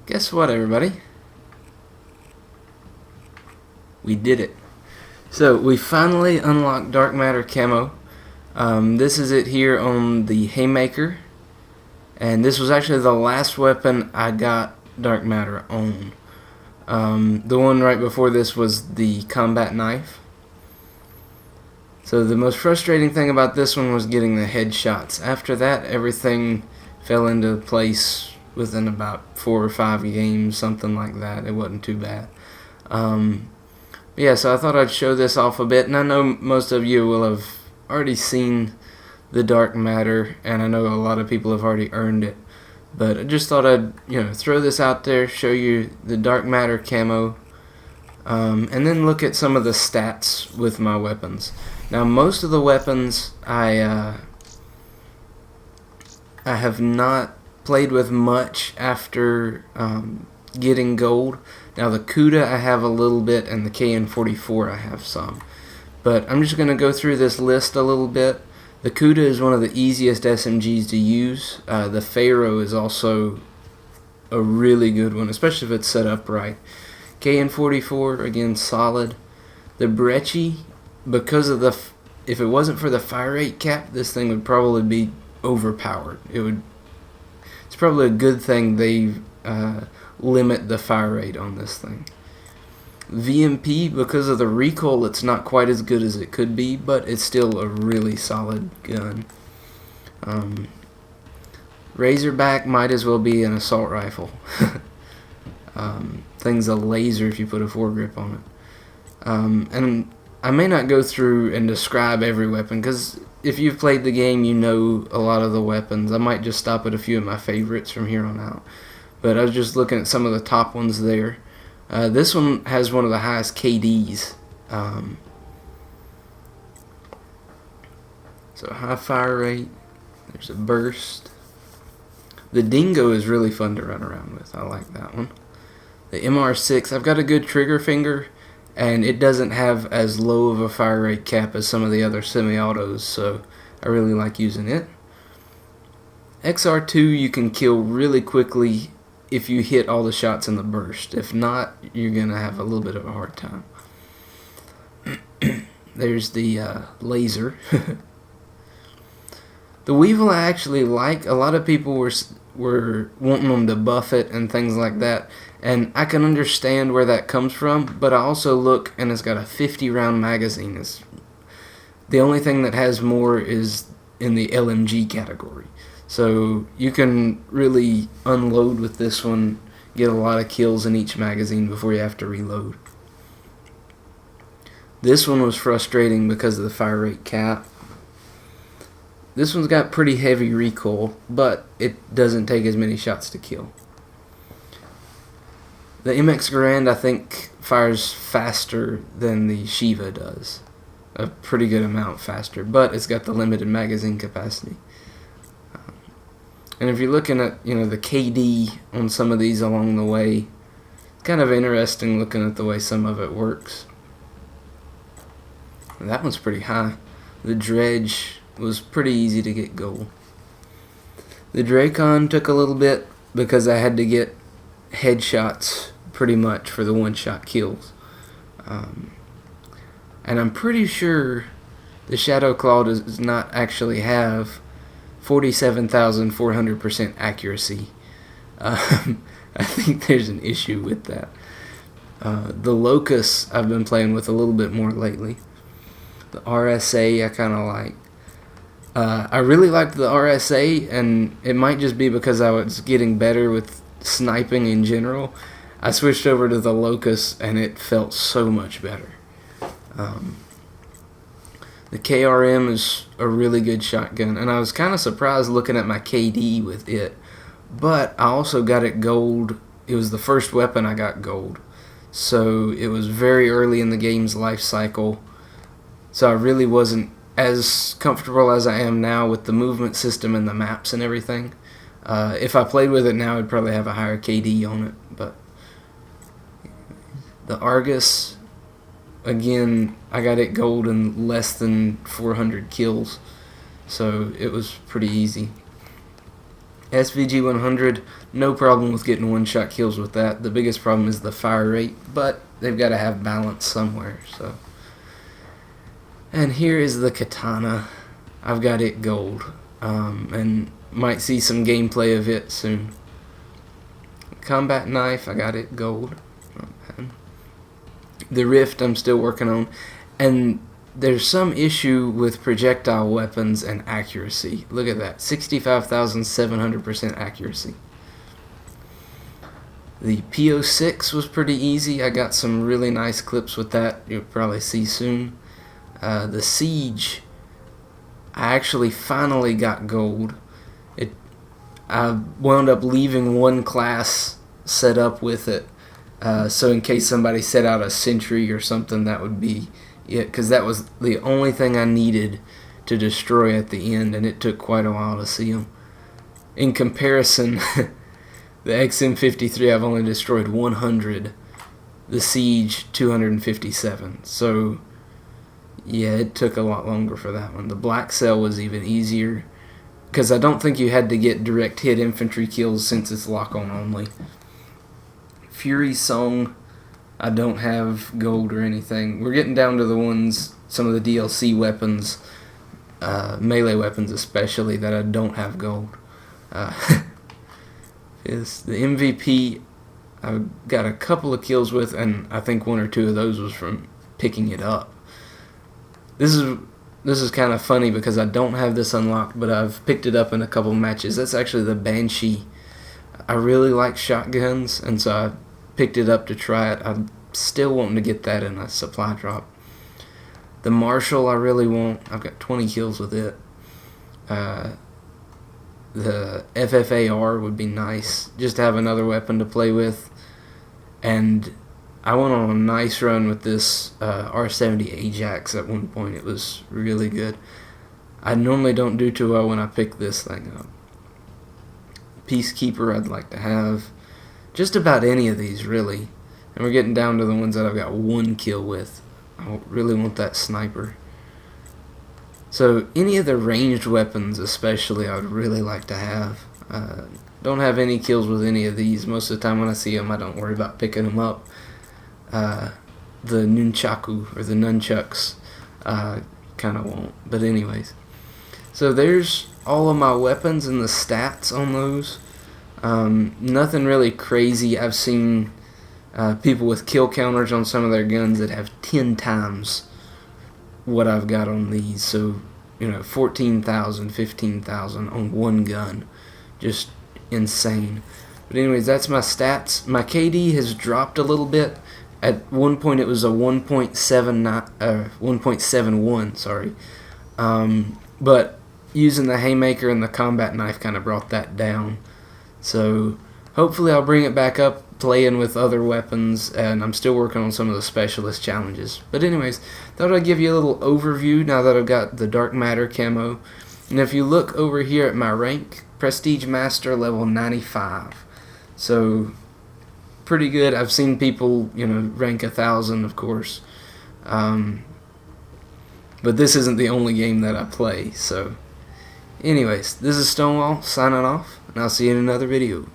Guess what, everybody? We did it. So we finally unlocked Dark Matter Camo. This is it here on the Haymaker, and this was actually the last weapon I got Dark Matter on. The one right before this was the combat knife. So the most frustrating thing about this one was getting the headshots. After that, everything fell into place within about 4 or 5 games, something like that. It wasn't too bad. Yeah, so I thought I'd show this off a bit, and I know most of you will have already seen the Dark Matter, and I know a lot of people have already earned it. But I just thought I'd throw this out there, show you the Dark Matter Camo, and then look at some of the stats with my weapons. Now, most of the weapons I have not played with much after getting gold. Now, the Cuda I have a little bit, and the KN-44 I have some. But I'm just going to go through this list a little bit. The Cuda is one of the easiest SMGs to use. The Pharaoh is also a really good one, especially if it's set up right. KN-44, again, solid. The Brecci, because of if it wasn't for the fire rate cap, this thing would probably be overpowered. It's probably a good thing they limit the fire rate on this thing. VMP, because of the recoil, it's not quite as good as it could be, but it's still a really solid gun. Razorback might as well be an assault rifle. Thing's a laser if you put a foregrip on it. And I may not go through and describe every weapon, because if you've played the game, you know a lot of the weapons. I might just stop at a few of my favorites from here on out. But I was just looking at some of the top ones there. This one has one of the highest KDs. So high fire rate. There's a burst. The Dingo is really fun to run around with. I like that one. The MR6, I've got a good trigger finger, and it doesn't have as low of a fire rate cap as some of the other semi-autos, so I really like using it. XR2 you can kill really quickly if you hit all the shots in the burst. If not, you're going to have a little bit of a hard time. There's the laser. The Weevil I actually like. A lot of people were wanting them to buff it and things like that, and I can understand where that comes from, but I also look and it's got a 50 round magazine. The only thing that has more is in the LMG category. So you can really unload with this one, get a lot of kills in each magazine before you have to reload. This one was frustrating because of the fire rate cap. This one's got pretty heavy recoil, but it doesn't take as many shots to kill. The MX Garand, I think, fires faster than the Shiva does. A pretty good amount faster, but it's got the limited magazine capacity. And if you're looking at, the KD on some of these along the way, it's kind of interesting looking at the way some of it works. And that one's pretty high. The Dredge was pretty easy to get gold. The Dracon took a little bit because I had to get headshots pretty much for the one-shot kills. And I'm pretty sure the Shadow Claw does not actually have 47,400% accuracy. I think there's an issue with that. The Locust I've been playing with a little bit more lately. The RSA I kind of like. I really liked the RSA, and it might just be because I was getting better with sniping in general. I switched over to the Locust, and it felt so much better. The KRM is a really good shotgun, and I was kind of surprised looking at my KD with it, but I also got it gold. It was the first weapon I got gold, so it was very early in the game's life cycle, so I really wasn't as comfortable as I am now with the movement system and the maps and everything. If I played with it now, I'd probably have a higher KD on it, but the Argus, again, I got it gold in less than 400 kills, so it was pretty easy. SVG 100, no problem with getting one-shot kills with that. The biggest problem is the fire rate, but they've got to have balance somewhere. So, and here is the katana. I've got it gold, and might see some gameplay of it soon. Combat knife, I got it gold. The rift I'm still working on, and there's some issue with projectile weapons and accuracy. Look at that, 65,700% accuracy. The PO6 was pretty easy. I got some really nice clips with that. You'll probably see soon. The Siege, I actually finally got gold. I wound up leaving one class set up with it, so in case somebody set out a sentry or something, that would be it, because that was the only thing I needed to destroy at the end, and it took quite a while to see them. In comparison, the XM53 I've only destroyed 100, the Siege 257, so yeah, it took a lot longer for that one. The Black Cell was even easier, because I don't think you had to get direct hit infantry kills since it's lock-on only. Fury Song, I don't have gold or anything. We're getting down to the ones, some of the DLC weapons, melee weapons especially, that I don't have gold. Is the MVP I got a couple of kills with, and I think one or two of those was from picking it up. This is kind of funny because I don't have this unlocked, but I've picked it up in a couple matches. That's actually the Banshee. I really like shotguns, and so I picked it up to try it. I'm still wanting to get that in a supply drop. The Marshall I really want. I've got 20 kills with it. The FFAR would be nice, just to have another weapon to play with. And I went on a nice run with this R70 Ajax at one point. It was really good. I normally don't do too well when I pick this thing up. Peacekeeper I'd like to have. Just about any of these, really. And we're getting down to the ones that I've got one kill with. I really want that sniper. So any of the ranged weapons especially I would really like to have. Don't have any kills with any of these. Most of the time when I see them I don't worry about picking them up. The nunchaku, or the nunchucks, kind of won't. But anyways. So there's all of my weapons and the stats on those. Nothing really crazy. I've seen people with kill counters on some of their guns that have 10 times what I've got on these. So, 14,000, 15,000 on one gun. Just insane. But anyways, that's my stats. My KD has dropped a little bit. At one point it was a 1.71, sorry. But using the haymaker and the combat knife kind of brought that down. So hopefully I'll bring it back up, playing with other weapons, and I'm still working on some of the specialist challenges. But anyways, thought I'd give you a little overview now that I've got the Dark Matter camo. And if you look over here at my rank, Prestige Master level 95. So pretty good. I've seen people, rank 1,000, of course. But this isn't the only game that I play. So anyways, this is Stonewall signing off, and I'll see you in another video.